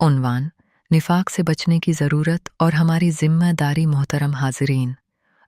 उन्वान निफाक से बचने की ज़रूरत और हमारी ज़िम्मेदारी। मोहतरम हाज़रीन,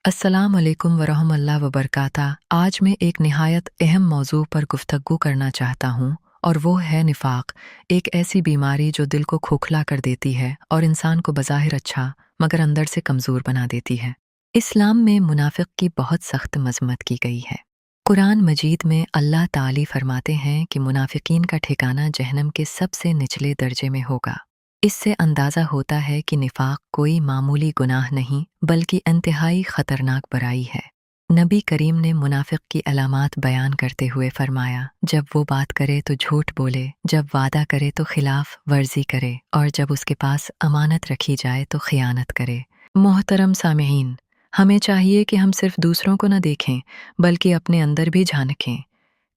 अस्सलाम वालेकुम वरहमतुल्लाह वबरकातुहू। आज मैं एक निहायत अहम मौजू पर गुफ्तगू करना चाहता हूँ और वो है निफाक, एक ऐसी बीमारी जो दिल को खोखला कर देती है और इंसान को बज़ाहिर अच्छा मगर अंदर से कमज़ोर बना देती है। इस्लाम में मुनाफिक की बहुत सख्त मज़म्मत की गई है। कुरान मजीद में अल्लाह ताली फरमाते हैं कि मुनाफिकीन का ठिकाना जहन्नम के सबसे निचले दर्जे में होगा। इससे अंदाज़ा होता है कि निफाक कोई मामूली गुनाह नहीं बल्कि इंतहाई ख़तरनाक बुराई है। नबी करीम ने मुनाफिक की अलामात बयान करते हुए फरमाया, जब वो बात करे तो झूठ बोले, जब वादा करे तो खिलाफ वर्जी करे और जब उसके पास अमानत रखी जाए तो खियानत करे। मोहतरम सामीईन, हमें चाहिए कि हम सिर्फ दूसरों को न देखें बल्कि अपने अंदर भी झांकें।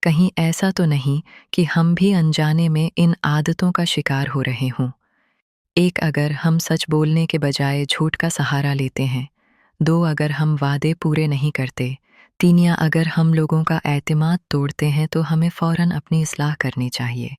कहीं ऐसा तो नहीं कि हम भी अनजाने में इन आदतों का शिकार हो रहे हों। एक, अगर हम सच बोलने के बजाय झूठ का सहारा लेते हैं। 2, अगर हम वादे पूरे नहीं करते। 3, या अगर हम लोगों का एतमाद तोड़ते हैं तो हमें फ़ौरन अपनी इस्लाह करनी चाहिए।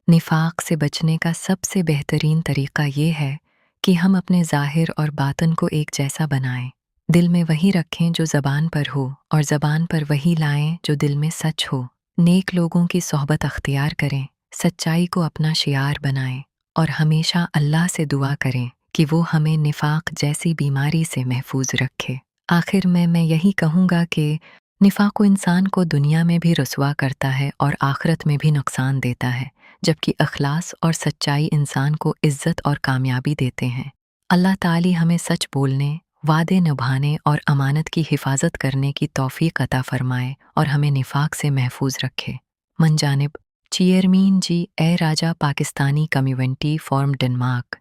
निफाक से बचने का सबसे बेहतरीन तरीक़ा ये है कि हम अपने ज़ाहिर और बातन को एक जैसा बनाएं। दिल में वही रखें जो ज़बान पर हो और ज़बान पर वही लाएं जो दिल में सच हो। नेक लोगों की सोहबत अख्तियार करें, सच्चाई को अपना शियार बनाएं और हमेशा अल्लाह से दुआ करें कि वो हमें निफाक जैसी बीमारी से महफूज रखे। आखिर में मैं यही कहूँगा कि निफाक इंसान को दुनिया में भी रुसवा करता है और आखिरत में भी नुकसान देता है, जबकि अखलास और सच्चाई इंसान को इज़्ज़त और कामयाबी देते हैं। अल्लाह ताली हमें सच बोलने, वादे निभाने और अमानत की हिफाजत करने की तौफीक अता फरमाए और हमें निफाक से महफूज रखे। मनजानिब चेयरमैन जी, ए राजा पाकिस्तानी कम्युनिटी फॉर्म डेनमार्क।